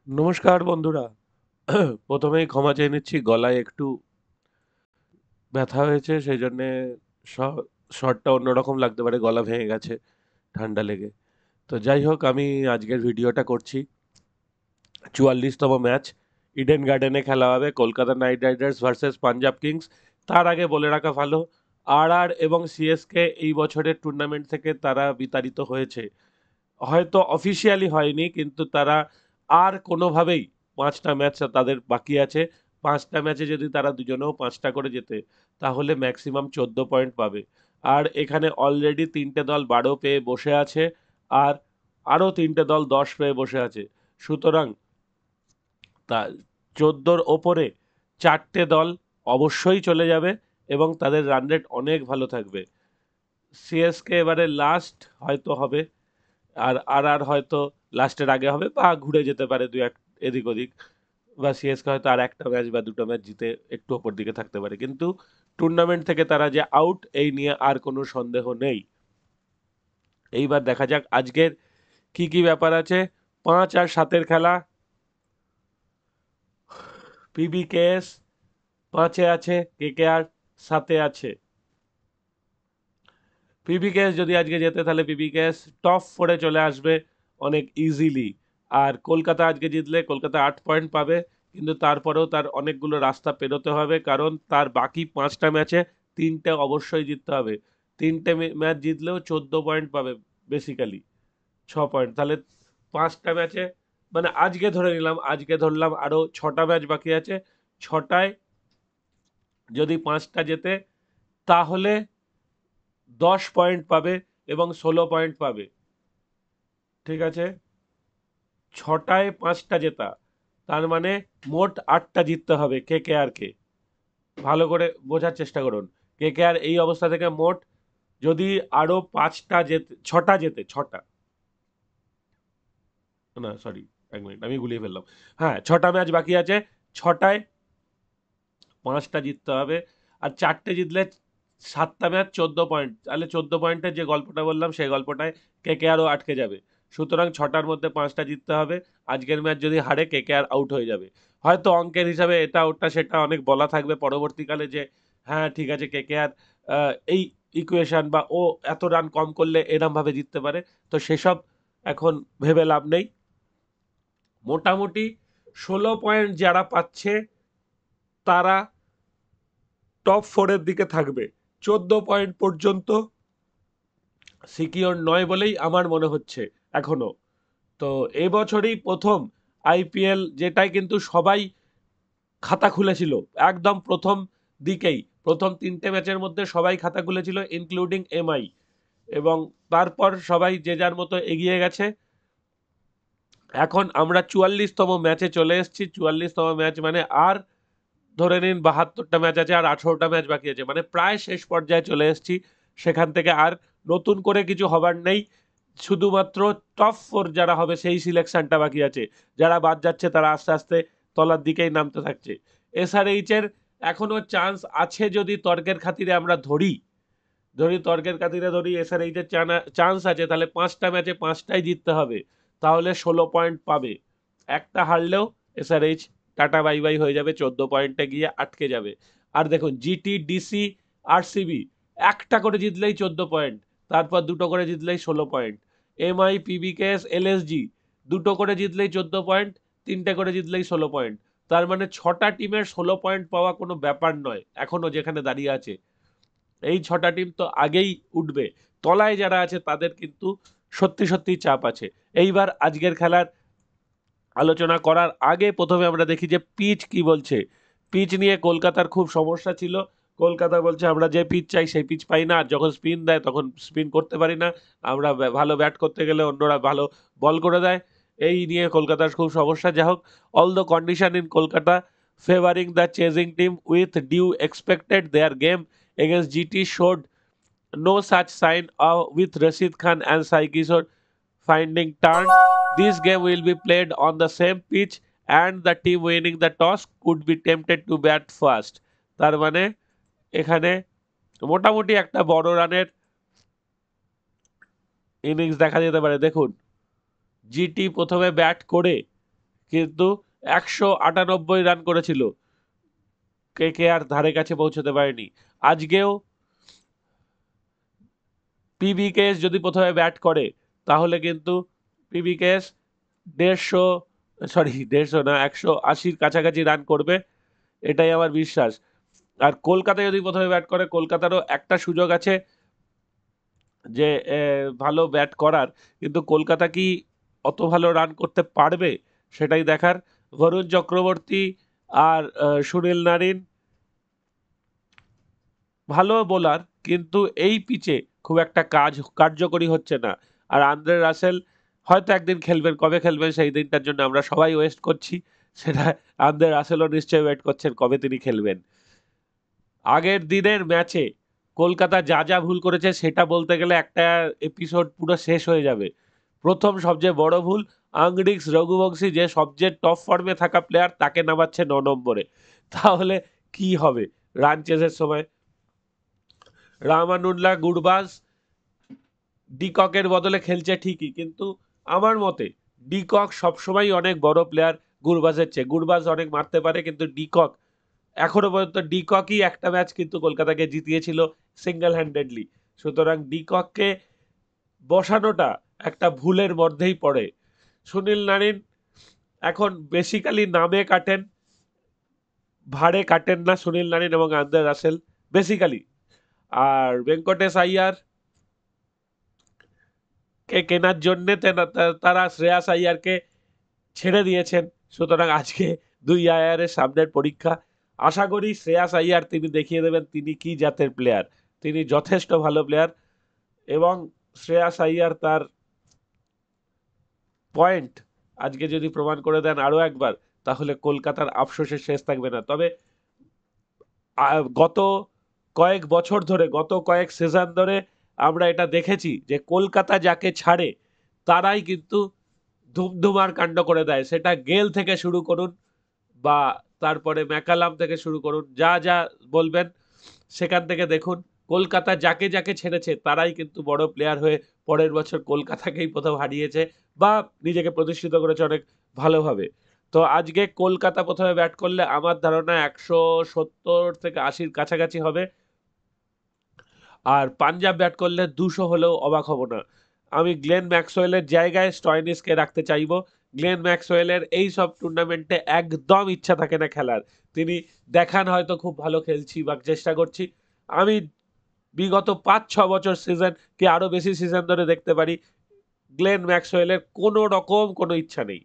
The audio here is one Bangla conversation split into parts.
নমস্কার বন্ধুরা। প্রথমেই ক্ষমা চেয়ে নিচ্ছি, গলায় একটু ব্যথা হয়েছে, সেই জন্যে শটটা অন্যরকম লাগতে পারে, গলা ভেঙে গেছে ঠান্ডা লেগে। তো যাই হোক, আমি আজকের ভিডিওটা করছি 44তম ম্যাচ ইডেন গার্ডেনে খেলা হবে Kolkata Knight Riders versus Punjab Kings. তার আগে বলে রাখা ভালো, আর এবং সিএসকে এই বছরের টুর্নামেন্ট থেকে তারা বিতাড়িত হয়েছে। হয়তো অফিসিয়ালি হয়নি, কিন্তু তারা আর কোনোভাবেই 5টা ম্যাচ তাদের বাকি আছে। 5টা ম্যাচে যদি তারা দুজনেও 5টা করে জেতে, তাহলে ম্যাক্সিমাম 14 পয়েন্ট পাবে। আর এখানে অলরেডি 3টে দল 12 পেয়ে বসে আছে, আর আরও 3টে দল 10 পেয়ে বসে আছে। সুতরাং তা 14-র ওপরে 4টে দল অবশ্যই চলে যাবে এবং তাদের রান রেট অনেক ভালো থাকবে। সিএসকে এবারে লাস্ট হয়তো হবে, আর হয়তো লাস্টের আগে হবে বা ঘুরে যেতে পারে দু এক এদিক ওদিক, বা সিএসকে হয়তো আর একটা ম্যাচ বা দুটো ম্যাচ জিতে একটু ওপর দিকে থাকতে পারে, কিন্তু টুর্নামেন্ট থেকে তারা যে আউট এই নিয়ে আর কোনো সন্দেহ নেই। এইবার দেখা যাক আজকের কি কি ব্যাপার আছে। 5 আর 7-এর খেলা। পিবিকেএস 5-এ আছে, কেকেআর 7-এ আছে। পিবিকেএস যদি আজকে জেতে তাহলে পিবিকেএস টপ 4-এ চলে আসবে অনেক ইজিলি। আর কলকাতা আজকে জিতলে কলকাতা 8 পয়েন্ট পাবে, কিন্তু তারপরেও তার অনেকগুলো রাস্তা পেরোতে হবে, কারণ তার বাকি 5টা ম্যাচে 3টে অবশ্যই জিততে হবে। 3টে ম্যাচ জিতলেও 14 পয়েন্ট পাবে, বেসিক্যালি 6 পয়েন্ট। তাহলে 5টা ম্যাচে, মানে আজকে ধরে নিলাম, আজকে ধরলাম আরও 6টা ম্যাচ বাকি আছে। 6টায় যদি 5টা জেতে, তাহলে 10 পয়েন্ট পাবে এবং 16 পয়েন্ট পাবে। ঠিক আছে, 6টায় 5টা জেতা, তার মানে মোট 8টা জিততে হবে কেকেআরকে। ভালো করে বোঝার চেষ্টা করুন। কেকেআর এই অবস্থা থেকে মোট, যদি আরো 5টা জেতে, 6টা জেতে, 6টা, না সরি, 1 মিনিট আমি গুলিয়ে ফেললাম। হ্যাঁ, 6টা ম্যাচ বাকি আছে। 6টায় 5টা জিততে হবে, আর 4টে জিতলে 7টা ম্যাচ 14 পয়েন্ট, তাহলে 14 পয়েন্টের যে গল্পটা বললাম সেই গল্পটায় কেকেআরও আটকে যাবে। সুতরাং 6টার মধ্যে 5টা জিততে হবে। আজকের ম্যাচ যদি হারে কেকেআর আউট হয়ে যাবে। হয়তো অঙ্কের হিসাবে এটা ওটা সেটা অনেক বলা থাকবে পরবর্তীকালে যে হ্যাঁ ঠিক আছে, কেকেআর এই ইকুয়েশন বা ও এত রান কম করলে এরম ভাবে জিততে পারে। তো সেসব এখন ভেবে লাভ নেই। মোটামুটি 16 পয়েন্ট যারা পাচ্ছে, তারা টপ 4-এর দিকে থাকবে। 14 পয়েন্ট পর্যন্ত সিকিওর নয় বলেই আমার মনে হচ্ছে এখনো। তো এবছরই প্রথম আইপিএল যেটাই কিন্তু সবাই খাতা খুলেছিল, একদম প্রথম দিকেই প্রথম 3টে ম্যাচের মধ্যে সবাই খাতা খুলেছিল, ইনক্লুডিং এমআই। এবং তারপর সবাই যে যার মতো এগিয়ে গেছে। এখন আমরা 44তম ম্যাচে চলে এসেছি। 44তম ম্যাচ মানে আর ধরে নিন 72টা ম্যাচ আছে, আর 18টা ম্যাচ বাকি আছে, মানে প্রায় শেষ পর্যায়ে চলে এসেছি। সেখান থেকে আর নতুন করে কিছু হবার নেই। শুধুমাত্র টপ 4 যারা হবে সেই সিলেকশনটা বাকি আছে। যারা বাদ যাচ্ছে তারা আস্তে আস্তে তলার দিকেই নামতে থাকছে। এসআরএইচ এর এখনো চান্স আছে, যদি তর্কের খাতিরে আমরা ধরি, তর্কের খাতিরে ধরি এসআরএইচ এর চান্স আছে, তাহলে 5টা ম্যাচে 5টাই জিততে হবে, তাহলে 16 পয়েন্ট পাবে। একটা হারলেও এসআরএইচ টাটা বাই বাই হয়ে যাবে, 14 পয়েন্টে গিয়ে আটকে যাবে। আর দেখুন জিটি, ডিসি, আরসিবি একটা করে জিতলেই 14 পয়েন্ট, তারপর দুটো করে জিতলেই 16 পয়েন্ট। এমআই, পিবিকেএস, এলএসজি দুটো করে জিতলেই 14 পয়েন্ট, 3টে করে জিতলেই 16 পয়েন্ট। তার মানে 6টা টিমের 16 পয়েন্ট পাওয়া কোনো ব্যাপার নয় এখনো যেখানে দাঁড়িয়ে আছে। এই 6টা টিম তো আগেই উঠবে। তলায় যারা আছে তাদের কিন্তু সত্যি সত্যি চাপ আছে। এইবার আজকের খেলার আলোচনা করার আগে প্রথমে আমরা দেখি যে পিচ কি বলছে। পিচ নিয়ে কলকাতার খুব সমস্যা ছিল। কলকাতা বলছে আমরা যে পিচ চাই সেই পিচ পাই না, আর যখন স্পিন দেয় তখন স্পিন করতে পারি না। আমরা ভালো ব্যাট করতে গেলে অন্যরা ভালো বল করে দেয়। এই নিয়ে কলকাতার খুব সমস্যা। যাই হোক, all the condition in Kolkata favouring the chasing team with dew expected their game against GT showed no such sign with Rashid Khan and Sai Kishore finding turn. This game will be played on the same pitch and the team winning the toss could be tempted to bat first. তার মানে এখানে মোটামুটি একটা বড় রানের ইনিংস দেখা যেতে পারে। দেখুন, জিটি প্রথমে ব্যাট করে কিন্তু 198 রান করেছিল, কে আর ধারে কাছে পৌঁছতে পারেনি। আজকেও পিবিকেএস যদি প্রথমে ব্যাট করে তাহলে কিন্তু পিবিকেএস 150 না 180-র কাছাকাছি রান করবে, এটাই আমার বিশ্বাস। আর কলকাতা যদি প্রথমে ব্যাট করে, কলকাতারও একটা সুযোগ আছে যে ভালো ব্যাট করার, কিন্তু কলকাতা কি অত ভালো রান করতে পারবে সেটাই দেখার। বরুণ চক্রবর্তী আর সুনীল নারিন ভালো বোলার, কিন্তু এই পিচে খুব একটা কার্যকরী হচ্ছে না। আর আন্দ্রে রাসেল হয়তো একদিন খেলবেন, কবে খেলবেন সেই দিনটার জন্য আমরা সবাই ওয়েস্ট করছি, সেটা আন্দ্রে রাসেলও নিশ্চয়ই ওয়েট করছেন কবে তিনি খেলবেন। আগের দিনের ম্যাচে কলকাতা যা যা ভুল করেছে সেটা বলতে গেলে একটা এপিসোড পুরো শেষ হয়ে যাবে। প্রথম সবচেয়ে বড় ভুল, আংরিক্স রঘুবংশী যে সবচেয়ে টপ ফর্মে থাকা প্লেয়ার তাকে নামাচ্ছে 9 নম্বরে, তাহলে কি হবে রান চেসের সময়? রামানুল্লাহ গুরবাজ ডিককের বদলে খেলছে ঠিকই, কিন্তু আমার মতে ডিকক সবসময় অনেক বড় প্লেয়ার গুরবাজের চেয়ে। গুরবাজ অনেক মারতে পারে, কিন্তু ডিকক এখনো পর্যন্ত ডিককই একটা ম্যাচ কিন্তু কলকাতাকে জিতিয়েছিল সিঙ্গেল হ্যান্ডেডলি। সুতরাং ডিকককে বসানোটা একটা ভুলের মধ্যেই পড়ে। সুনীল নারিন এখন বেসিক্যালি নামে কাটেন, ভাড়ে কাটেন না সুনীল নারিন এবং আন্দ্রে রাসেল বেসিক্যালি। আর ভেঙ্কটেশ আইয়ার কে কেনার জন্য তারা শ্রেয়াস আইয়ারকে ছেড়ে দিয়েছেন। সুতরাং আজকে দুই আইয়ারের সামনের পরীক্ষা। আশা করি শ্রেয়াস আইয়ার তিনি দেখিয়ে দেবেন তিনি কি জাতের প্লেয়ার। তিনি যথেষ্ট ভালো প্লেয়ার, এবং শ্রেয়াস আইয়ার তার পয়েন্ট আজকে যদি প্রমাণ করে দেন আরও একবার, তাহলে কলকাতার আফসোসের শেষ থাকবে না। তবে গত কয়েক বছর ধরে, গত কয়েক সিজন ধরে আমরা এটা দেখেছি যে কলকাতা যাকে ছাড়ে তারাই কিন্তু ধুমধুমার কাণ্ড করে দেয়। সেটা গেল থেকে শুরু করুন বা তারপরে ম্যাকালাম থেকে শুরু করুন, যা যা বলবেন সেখান থেকে দেখুন, কলকাতা যাকে যাকে ছেড়েছে তারাই কিন্তু বড় প্লেয়ার হয়ে পরের বছর কলকাতাকেই প্রথম হারিয়েছে বা নিজেকে প্রতিষ্ঠিত করেছে অনেক ভালোভাবে। তো আজকে কলকাতা প্রথমে ব্যাট করলে আমার ধারণা 170 থেকে 80-র কাছাকাছি হবে, আর পাঞ্জাব ব্যাট করলে 200 হলেও অবাক হব না। আমি গ্লেন ম্যাক্সওয়েলের জায়গায় স্টয়নিসকে রাখতে চাইবো। গ্লেন ম্যাক্সওয়েলের এই সব টুর্নামেন্টে একদম ইচ্ছা থাকে না খেলার। তিনি দেখান হয়তো খুব ভালো খেলছি বা চেষ্টা করছি, আমি বিগত 5-6 বছর সিজন কি আরো বেশি সিজন ধরে দেখতে পারি গ্লেন ম্যাক্সওয়েলের কোনো রকম কোনো ইচ্ছা নেই।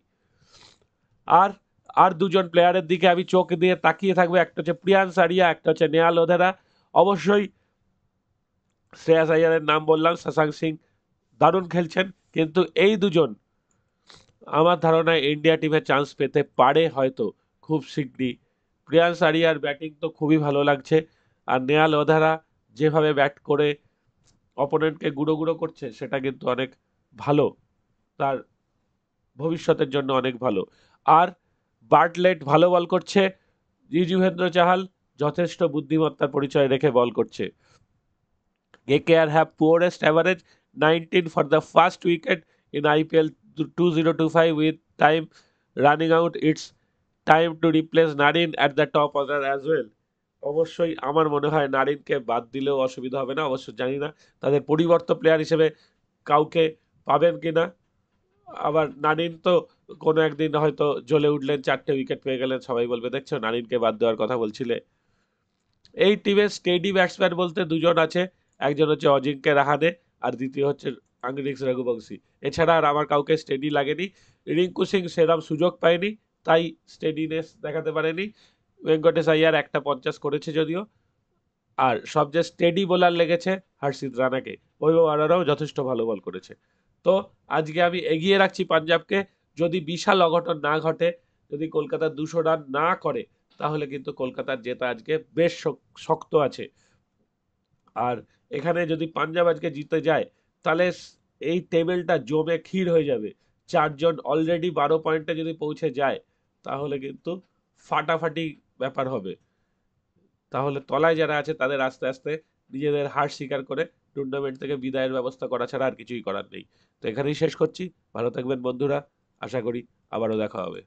আর আর দুজন প্লেয়ারের দিকে আমি চোখ দিয়ে তাকিয়ে থাকবো, একটা হচ্ছে প্রিয়ান্স আরিয়া, একটা হচ্ছে নেহাল ওধেরা। অবশ্যই শ্রেয়াস আইয়ারের নাম বললাম, শশাঙ্ক সিং দারুণ খেলছেন, কিন্তু এই দুজন আমার ধারণায় ইন্ডিয়া টিমে চান্স পেতে পারে হয়তো খুব শীঘ্রই। প্রিয়ান্স আরিয়ার ব্যাটিং তো খুবই ভালো লাগছে, আর নেহাল ওধারা যেভাবে ব্যাট করে অপোনেন্টকে গুঁড়ো গুঁড়ো করছে সেটা কিন্তু অনেক ভালো, তার ভবিষ্যতের জন্য অনেক ভালো। আর বার্টলেট ভালো বল করছে, যুজবেন্দ্র চাহাল যথেষ্ট বুদ্ধিমত্তার পরিচয় রেখে বল করছে। KKR have poorest average 19 for the first wicket in IPL 2025 with time running out. It's time to replace Narin at the top order as well. অবশ্যই আমার মনে হয় নারিনকে বাদ দিলেও অসুবিধা হবে না। অবশ্য জানি না তাদের পরিবর্তন প্লেয়ার হিসেবে কাউকে পাবেন কিনা। আবার নারিন তো কোনো একদিন হয়তো জ্বলে উঠলেন, 4টে উইকেট পেয়ে গেলেন, সবাই বলবে দেখছো নারিনকে বাদ দেওয়ার কথা বলছিলে। এই টিমের স্টেডি ব্যাটসম্যান বলতে দুজন আছে, একজন হচ্ছে অজিঙ্ক্য রাহানে আর দ্বিতীয় হচ্ছে আংরিক্স রঘুবংশী। এছাড়া আর আমার কাউকে স্টেডি লাগেনি। রিঙ্কু সিং সেরাম সুযোগ পায়নি, তাই স্টেডিনেস দেখাতে পারেনি। ভেঙ্কটেশ আইয়ার একটা 50 করেছে যদিও। আর সবচেয়ে স্টেডি বোলার লেগেছে হর্ষিত রানাকে, বৈভব আরোরাও যথেষ্ট ভালো বল করেছে। তো আজকে আমি এগিয়ে রাখছি পাঞ্জাবকে, যদি বিশাল অঘটন না ঘটে, যদি কলকাতা 200 রান না করে, তাহলে কিন্তু কলকাতার জেতা আজকে বেশ শক্ত আছে। আর এখানে যদি পাঞ্জাব আজকে জিতে যায় তাহলে এই টেবিলটা জমে ক্ষীর হয়ে যাবে। 4জন অলরেডি 12 পয়েন্টে যদি পৌঁছে যায় তাহলে কিন্তু ফাটাফাটি ব্যাপার হবে। তাহলে তলায় যারা আছে তাদের আস্তে আস্তে নিজেদের হার স্বীকার করে টুর্নামেন্ট থেকে বিদায়ের ব্যবস্থা করা ছাড়া আর কিছুই করার নেই। তো এখানেই শেষ করছি। ভালো থাকবেন বন্ধুরা, আশা করি আবারও দেখা হবে।